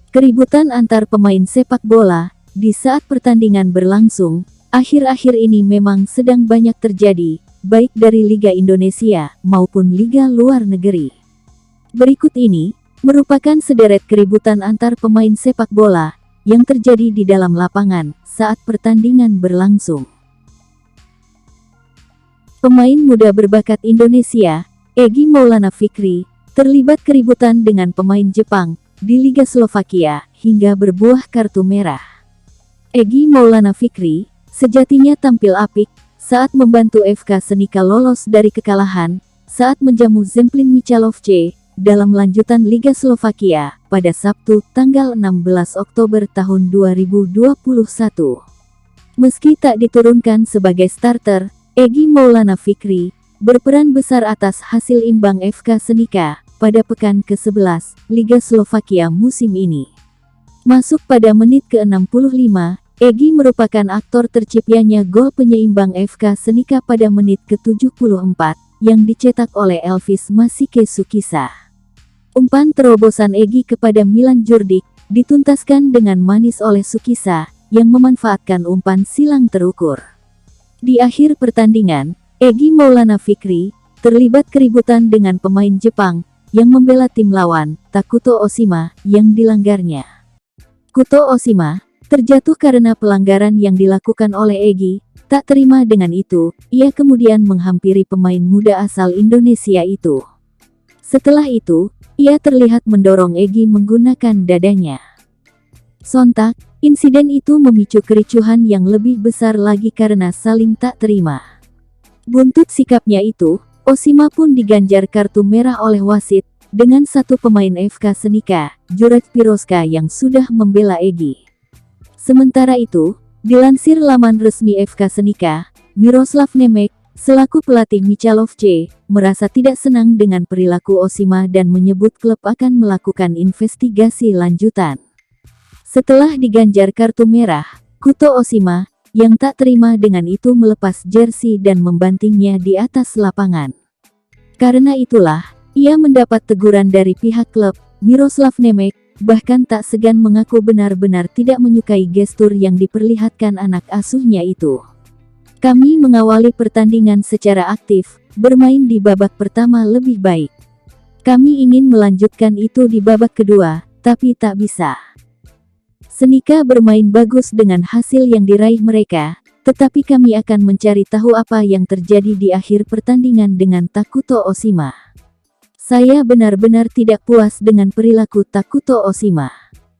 Keributan antar pemain sepak bola di saat pertandingan berlangsung akhir-akhir ini memang sedang banyak terjadi, baik dari Liga Indonesia maupun liga luar negeri. Berikut ini merupakan sederet keributan antar pemain sepak bola yang terjadi di dalam lapangan saat pertandingan berlangsung. Pemain muda berbakat Indonesia, Egy Maulana Fikri, terlibat keributan dengan pemain Jepang di Liga Slovakia hingga berbuah kartu merah. Egy Maulana Fikri sejatinya tampil apik saat membantu FK Senika lolos dari kekalahan saat menjamu Zemplín Michalovce dalam lanjutan Liga Slovakia pada Sabtu tanggal 16 Oktober tahun 2021. Meski tak diturunkan sebagai starter, Egy Maulana Fikri berperan besar atas hasil imbang FK Senika pada pekan ke-11 Liga Slovakia musim ini. Masuk pada menit ke-65, Egy merupakan aktor terciptanya gol penyeimbang FK Senika pada menit ke-74 yang dicetak oleh Elvis Masike Sukisa. Umpan terobosan Egy kepada Milan Djurdjic dituntaskan dengan manis oleh Sukisa yang memanfaatkan umpan silang terukur. Di akhir pertandingan, Egy Maulana Fikri terlibat keributan dengan pemain Jepang yang membela tim lawan, Takuto Oshima, yang dilanggarnya. Kuto Oshima terjatuh karena pelanggaran yang dilakukan oleh Egy. Tak terima dengan itu, ia kemudian menghampiri pemain muda asal Indonesia itu. Setelah itu, ia terlihat mendorong Egy menggunakan dadanya. Sontak, insiden itu memicu kericuhan yang lebih besar lagi karena saling tak terima. Buntut sikapnya itu, Oshima pun diganjar kartu merah oleh wasit dengan satu pemain FK Senika, Juraj Piroska yang sudah membela Egy. Sementara itu, dilansir laman resmi FK Senika, Miroslav Nemec, selaku pelatih Michalovce, merasa tidak senang dengan perilaku Oshima dan menyebut klub akan melakukan investigasi lanjutan. Setelah diganjar kartu merah, Kuto Oshima yang tak terima dengan itu melepas jersey dan membantingnya di atas lapangan. Karena itulah, ia mendapat teguran dari pihak klub. Miroslav Nemec bahkan tak segan mengaku benar-benar tidak menyukai gestur yang diperlihatkan anak asuhnya itu. Kami mengawali pertandingan secara aktif, bermain di babak pertama lebih baik. Kami ingin melanjutkan itu di babak kedua, tapi tak bisa. Senika bermain bagus dengan hasil yang diraih mereka, tetapi kami akan mencari tahu apa yang terjadi di akhir pertandingan dengan Takuto Oshima. Saya benar-benar tidak puas dengan perilaku Takuto Oshima,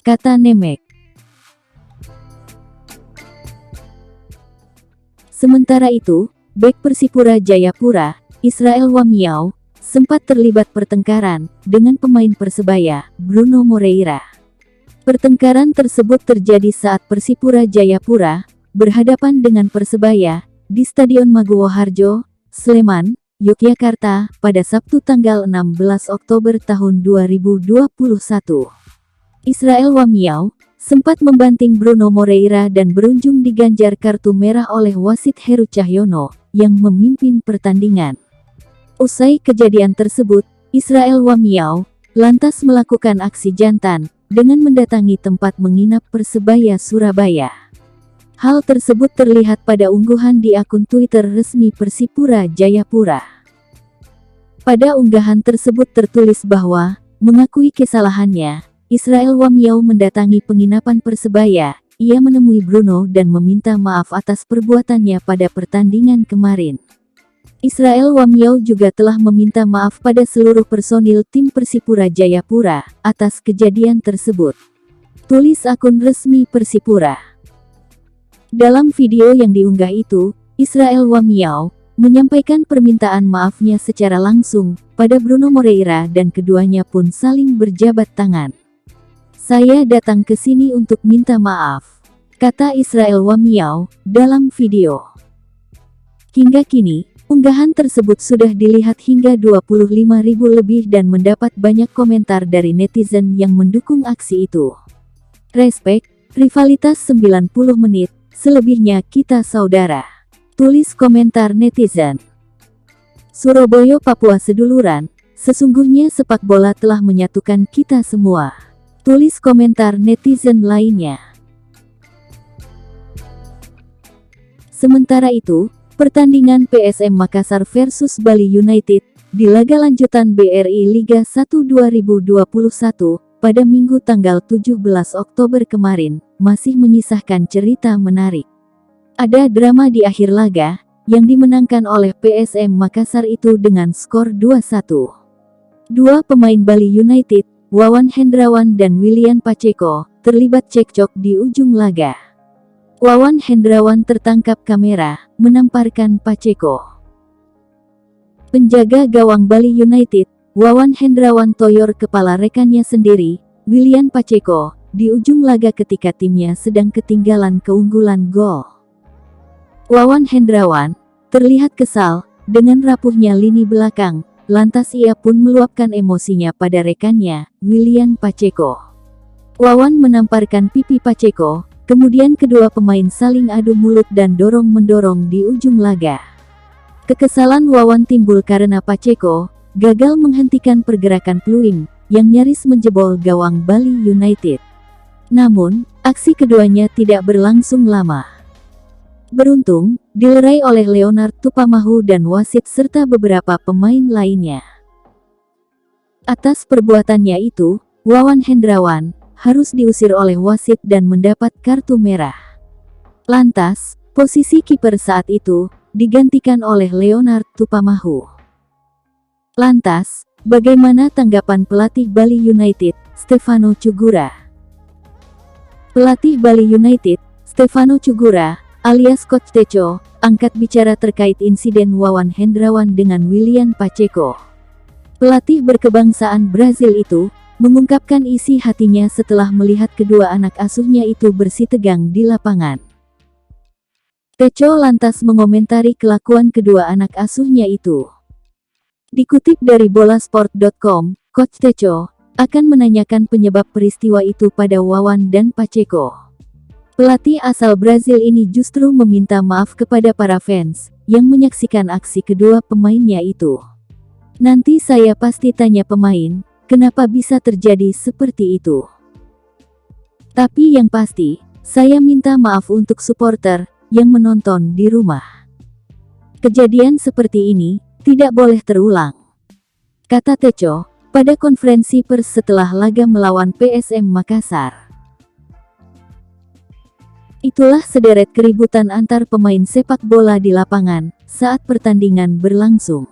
kata Nemec. Sementara itu, bek Persipura Jayapura, Israel Wamiau, sempat terlibat pertengkaran dengan pemain Persebaya, Bruno Moreira. Pertengkaran tersebut terjadi saat Persipura Jayapura berhadapan dengan Persebaya di Stadion Maguwo Harjo, Sleman, Yogyakarta, pada Sabtu tanggal 16 Oktober tahun 2021. Israel Wamiau sempat membanting Bruno Moreira dan berujung diganjar kartu merah oleh wasit Heru Cahyono yang memimpin pertandingan. Usai kejadian tersebut, Israel Wamiau lantas melakukan aksi jantan dengan mendatangi tempat menginap Persebaya Surabaya. Hal tersebut terlihat pada unggahan di akun Twitter resmi Persipura Jayapura. Pada unggahan tersebut tertulis bahwa, mengakui kesalahannya, Israel Wamiau mendatangi penginapan Persebaya, ia menemui Bruno dan meminta maaf atas perbuatannya pada pertandingan kemarin. Israel Wamiau juga telah meminta maaf pada seluruh personil tim Persipura Jayapura atas kejadian tersebut. Tulis akun resmi Persipura. Dalam video yang diunggah itu, Israel Wamiau menyampaikan permintaan maafnya secara langsung pada Bruno Moreira dan keduanya pun saling berjabat tangan. Saya datang ke sini untuk minta maaf, kata Israel Wamiau dalam video. Hingga kini, unggahan tersebut sudah dilihat hingga 25.000 lebih dan mendapat banyak komentar dari netizen yang mendukung aksi itu. Respek, rivalitas 90 menit, selebihnya kita saudara. Tulis komentar netizen. Surabaya Papua seduluran, sesungguhnya sepak bola telah menyatukan kita semua. Tulis komentar netizen lainnya. Sementara itu, pertandingan PSM Makassar versus Bali United di laga lanjutan BRI Liga 1 2021 pada Minggu tanggal 17 Oktober kemarin masih menyisakan cerita menarik. Ada drama di akhir laga yang dimenangkan oleh PSM Makassar itu dengan skor 2-1. Dua pemain Bali United, Wawan Hendrawan dan William Pacheco, terlibat cekcok di ujung laga. Wawan Hendrawan tertangkap kamera, menamparkan Pacheco. Penjaga gawang Bali United, Wawan Hendrawan toyor kepala rekannya sendiri, William Pacheco, di ujung laga ketika timnya sedang ketinggalan keunggulan gol. Wawan Hendrawan terlihat kesal dengan rapuhnya lini belakang. Lantas ia pun meluapkan emosinya pada rekannya, William Pacheco. Wawan menamparkan pipi Pacheco, kemudian kedua pemain saling adu mulut dan dorong-mendorong di ujung laga. Kekesalan Wawan timbul karena Pacheco gagal menghentikan pergerakan Pluim yang nyaris menjebol gawang Bali United. Namun, aksi keduanya tidak berlangsung lama. Beruntung, dilerai oleh Leonard Tupamahu dan wasit serta beberapa pemain lainnya. Atas perbuatannya itu, Wawan Hendrawan harus diusir oleh wasit dan mendapat kartu merah. Lantas, posisi kiper saat itu digantikan oleh Leonard Tupamahu. Lantas, bagaimana tanggapan pelatih Bali United, Stefano Cugura? Pelatih Bali United, Stefano Cugura, alias Coach Teco, angkat bicara terkait insiden Wawan Hendrawan dengan William Pacheco. Pelatih berkebangsaan Brazil itu mengungkapkan isi hatinya setelah melihat kedua anak asuhnya itu bersitegang di lapangan. Teco lantas mengomentari kelakuan kedua anak asuhnya itu. Dikutip dari bolasport.com, Coach Teco akan menanyakan penyebab peristiwa itu pada Wawan dan Pacheco. Pelatih asal Brazil ini justru meminta maaf kepada para fans yang menyaksikan aksi kedua pemainnya itu. Nanti saya pasti tanya pemain, kenapa bisa terjadi seperti itu. Tapi yang pasti, saya minta maaf untuk supporter yang menonton di rumah. Kejadian seperti ini tidak boleh terulang, kata Teco pada konferensi pers setelah laga melawan PSM Makassar. Itulah sederet keributan antar pemain sepak bola di lapangan saat pertandingan berlangsung.